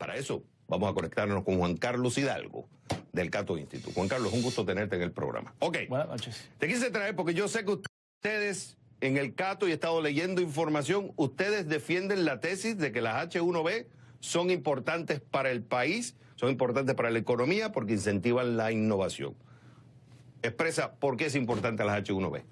para eso vamos a conectarnos con Juan Carlos Hidalgo, del Cato Institute. Juan Carlos, un gusto tenerte en el programa. Ok. Buenas noches. Te quise traer porque yo sé que ustedes en el Cato, y he estado leyendo información, ustedes defienden la tesis de que las H1B son importantes para el país, son importantes para la economía porque incentivan la innovación. Expresa por qué es importante las H1B.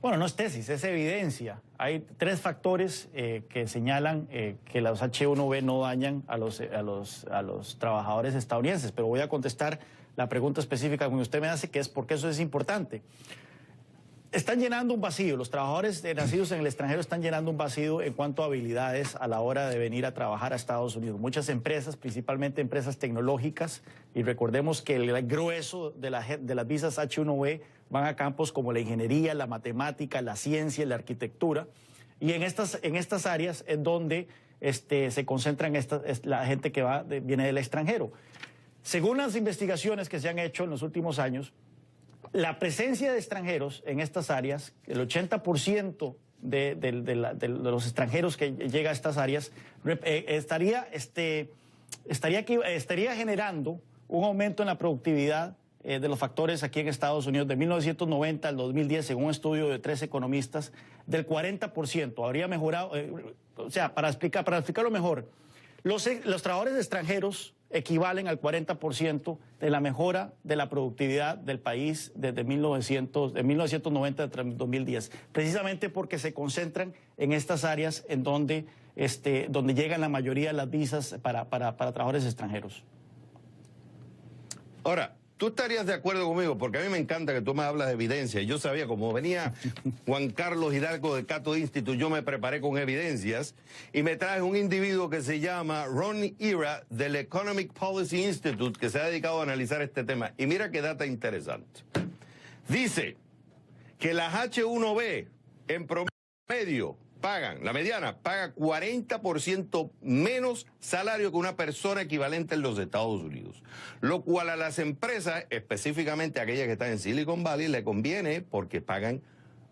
Bueno, no es tesis, es evidencia. Hay tres factores que señalan que los H1B no dañan a los trabajadores estadounidenses, pero voy a contestar la pregunta específica que usted me hace, que es por qué eso es importante. Están llenando un vacío, los trabajadores nacidos en el extranjero están llenando un vacío en cuanto a habilidades a la hora de venir a trabajar a Estados Unidos. Muchas empresas, principalmente empresas tecnológicas, y recordemos que el grueso de las visas H1B van a campos como la ingeniería, la matemática, la ciencia, la arquitectura, y en estas áreas es donde se concentran la gente que viene del extranjero. Según las investigaciones que se han hecho en los últimos años, la presencia de extranjeros en estas áreas, el 80% de los extranjeros que llega a estas áreas, estaría generando un aumento en la productividad de los factores aquí en Estados Unidos de 1990 al 2010, según un estudio de 3 economistas, del 40%. Habría mejorado, o sea, para explicarlo mejor, los trabajadores extranjeros equivalen al 40% de la mejora de la productividad del país desde 1990 hasta 2010, precisamente porque se concentran en estas áreas en donde llegan la mayoría de las visas para trabajadores extranjeros. Ahora, tú estarías de acuerdo conmigo, porque a mí me encanta que tú me hablas de evidencia. Yo sabía, como venía Juan Carlos Hidalgo de Cato Institute, yo me preparé con evidencias y me traje un individuo que se llama Ron Ira del Economic Policy Institute, que se ha dedicado a analizar este tema. Y mira qué data interesante. Dice que las H1B en promedio la mediana paga 40% menos salario que una persona equivalente en los Estados Unidos. Lo cual a las empresas, específicamente aquellas que están en Silicon Valley, le conviene porque pagan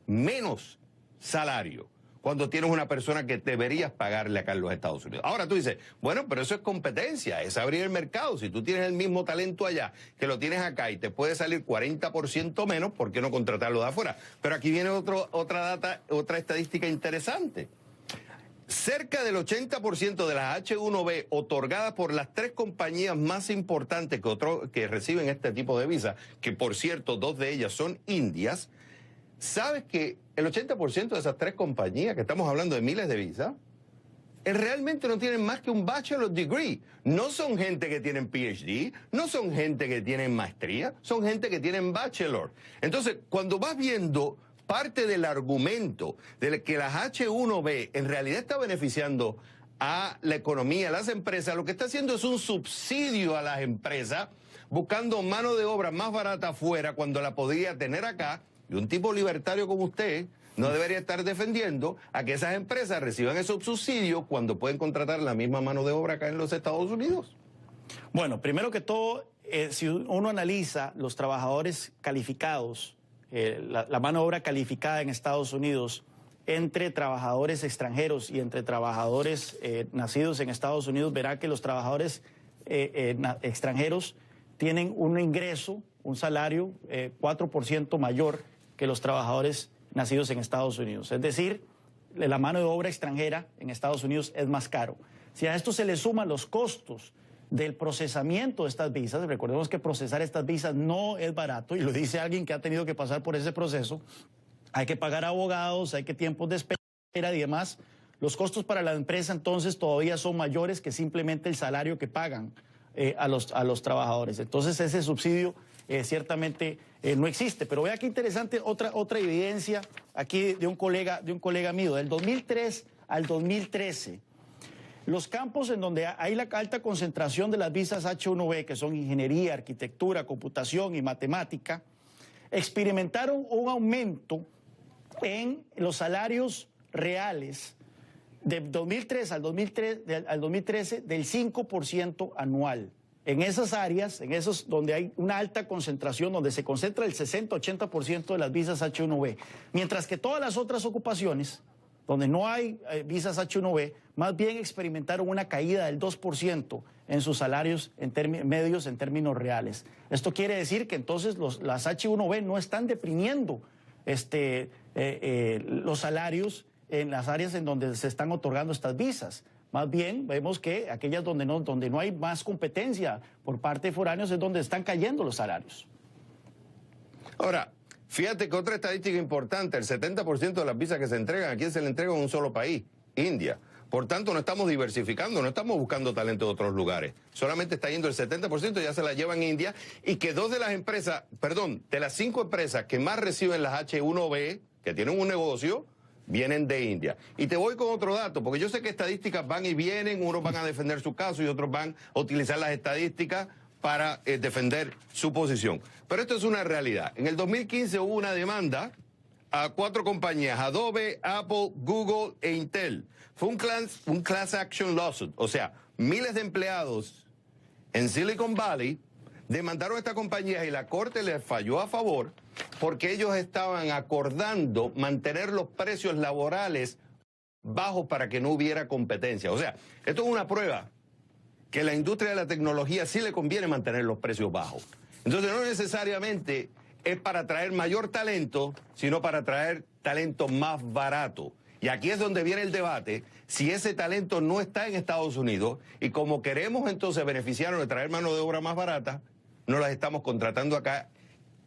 menos salario cuando tienes una persona que deberías pagarle acá en los Estados Unidos. Ahora tú dices, bueno, pero eso es competencia, es abrir el mercado. Si tú tienes el mismo talento allá que lo tienes acá y te puede salir 40% menos, ¿por qué no contratarlo de afuera? Pero aquí viene otra estadística interesante. Cerca del 80% de las H1B otorgadas por las 3 compañías más importantes que reciben este tipo de visa, que por cierto 2 de ellas son indias. ¿Sabes que el 80% de esas 3 compañías, que estamos hablando de miles de visas, realmente no tienen más que un bachelor's degree? No son gente que tienen PhD, no son gente que tienen maestría, son gente que tienen bachelor. Entonces, cuando vas viendo parte del argumento de que las H1B en realidad está beneficiando a la economía, a las empresas, lo que está haciendo es un subsidio a las empresas, buscando mano de obra más barata afuera cuando la podría tener acá. Y un tipo libertario como usted no debería estar defendiendo a que esas empresas reciban esos subsidios cuando pueden contratar la misma mano de obra acá en los Estados Unidos. Bueno, primero que todo, si uno analiza los trabajadores calificados, la mano de obra calificada en Estados Unidos, entre trabajadores extranjeros y entre trabajadores nacidos en Estados Unidos, verá que los trabajadores extranjeros tienen un ingreso, un salario 4% mayor que los trabajadores nacidos en Estados Unidos. Es decir, la mano de obra extranjera en Estados Unidos es más caro. Si a esto se le suman los costos del procesamiento de estas visas, recordemos que procesar estas visas no es barato, y lo dice alguien que ha tenido que pasar por ese proceso. Hay que pagar abogados, hay que tiempos de espera y demás. Los costos para la empresa entonces todavía son mayores que simplemente el salario que pagan a los trabajadores. Entonces ese subsidio ciertamente no existe. Pero vea qué interesante otra evidencia aquí de un colega mío. Del 2003 al 2013, los campos en donde hay la alta concentración de las visas H1B, que son ingeniería, arquitectura, computación y matemática, experimentaron un aumento en los salarios reales de 2003 al 2013 del 5% anual. En esas áreas, en esos donde hay una alta concentración, donde se concentra el 60-80% de las visas H1B, mientras que todas las otras ocupaciones donde no hay visas H1B, más bien experimentaron una caída del 2% en sus salarios medios en términos reales. Esto quiere decir que entonces las H1B no están deprimiendo los salarios en las áreas en donde se están otorgando estas visas. Más bien vemos que aquellas donde no hay más competencia por parte de foráneos es donde están cayendo los salarios. Ahora, fíjate que otra estadística importante, el 70% de las visas que se entregan, ¿a quién se le entrega en un solo país? India. Por tanto, no estamos diversificando, no estamos buscando talento de otros lugares. Solamente está yendo el 70%, ya se la llevan en India, y que de las 5 empresas que más reciben las H1B, que tienen un negocio, vienen de India. Y te voy con otro dato, porque yo sé que estadísticas van y vienen, unos van a defender su caso y otros van a utilizar las estadísticas para defender su posición. Pero esto es una realidad. En el 2015 hubo una demanda a 4 compañías, Adobe, Apple, Google e Intel. Fue un class action lawsuit, o sea, miles de empleados en Silicon Valley demandaron a esta compañía y la corte les falló a favor porque ellos estaban acordando mantener los precios laborales bajos para que no hubiera competencia. O sea, esto es una prueba que a la industria de la tecnología sí le conviene mantener los precios bajos. Entonces no necesariamente es para atraer mayor talento, sino para atraer talento más barato. Y aquí es donde viene el debate, si ese talento no está en Estados Unidos y como queremos entonces beneficiarnos de traer mano de obra más barata, no las estamos contratando acá,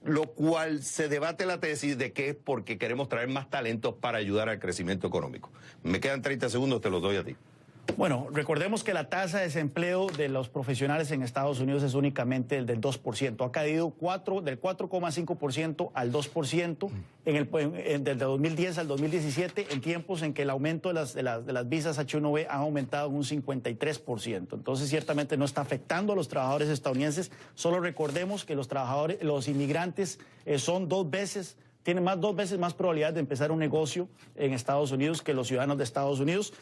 lo cual se debate la tesis de que es porque queremos traer más talentos para ayudar al crecimiento económico. Me quedan 30 segundos, te los doy a ti. Bueno, recordemos que la tasa de desempleo de los profesionales en Estados Unidos es únicamente el del 2%. Ha caído del 4,5% al 2% desde 2010 al 2017, en tiempos en que el aumento de las visas H1B han aumentado en un 53%. Entonces, ciertamente no está afectando a los trabajadores estadounidenses. Solo recordemos que los inmigrantes tienen 2 veces más probabilidad de empezar un negocio en Estados Unidos que los ciudadanos de Estados Unidos.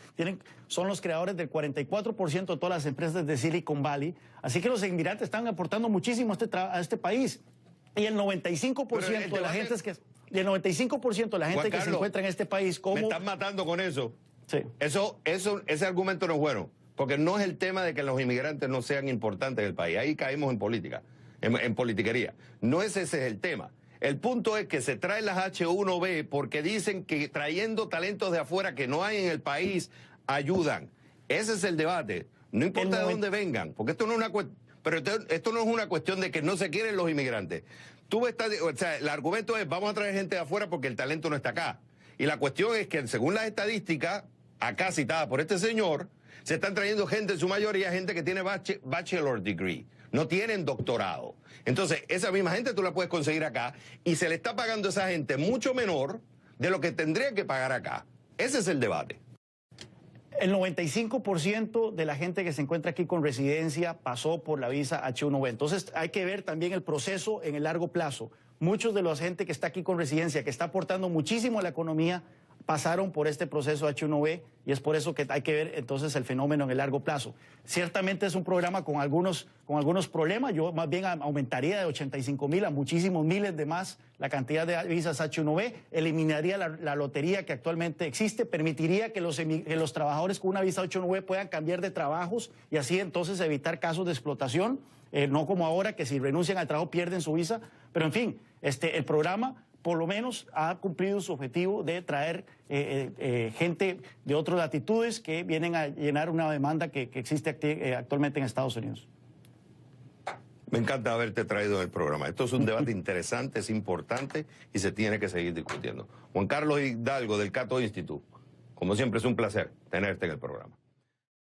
Son los creadores del 44% de todas las empresas de Silicon Valley. Así que los inmigrantes están aportando muchísimo a este país. Y el 95% de la gente que se encuentra en este país como... Me están matando con eso. Sí. Ese argumento no es bueno, porque no es el tema de que los inmigrantes no sean importantes en el país. Ahí caemos en política, en politiquería. No ese es el tema. El punto es que se traen las H1B porque dicen que trayendo talentos de afuera que no hay en el país ayudan. Ese es el debate. No importa de dónde vengan, porque esto no es esto no es una cuestión de que no se quieren los inmigrantes. El argumento es vamos a traer gente de afuera porque el talento no está acá. Y la cuestión es que según las estadísticas, acá citada por este señor, se están trayendo gente, en su mayoría gente que tiene bachelor degree, no tienen doctorado. Entonces, esa misma gente tú la puedes conseguir acá y se le está pagando a esa gente mucho menor de lo que tendría que pagar acá. Ese es el debate. El 95% de la gente que se encuentra aquí con residencia pasó por la visa H1B. Entonces hay que ver también el proceso en el largo plazo. Muchos de la gente que está aquí con residencia, que está aportando muchísimo a la economía, pasaron por este proceso H1B y es por eso que hay que ver entonces el fenómeno en el largo plazo. Ciertamente es un programa con algunos problemas. Yo más bien aumentaría de 85,000 a muchísimos miles de más la cantidad de visas H1B, eliminaría la lotería que actualmente existe, permitiría que los trabajadores con una visa H1B puedan cambiar de trabajos y así entonces evitar casos de explotación, no como ahora que si renuncian al trabajo pierden su visa. Pero en fin, el programa por lo menos ha cumplido su objetivo de traer gente de otras latitudes que vienen a llenar una demanda que existe actualmente en Estados Unidos. Me encanta haberte traído en el programa. Esto es un debate interesante, es importante y se tiene que seguir discutiendo. Juan Carlos Hidalgo del Cato Institute, como siempre es un placer tenerte en el programa.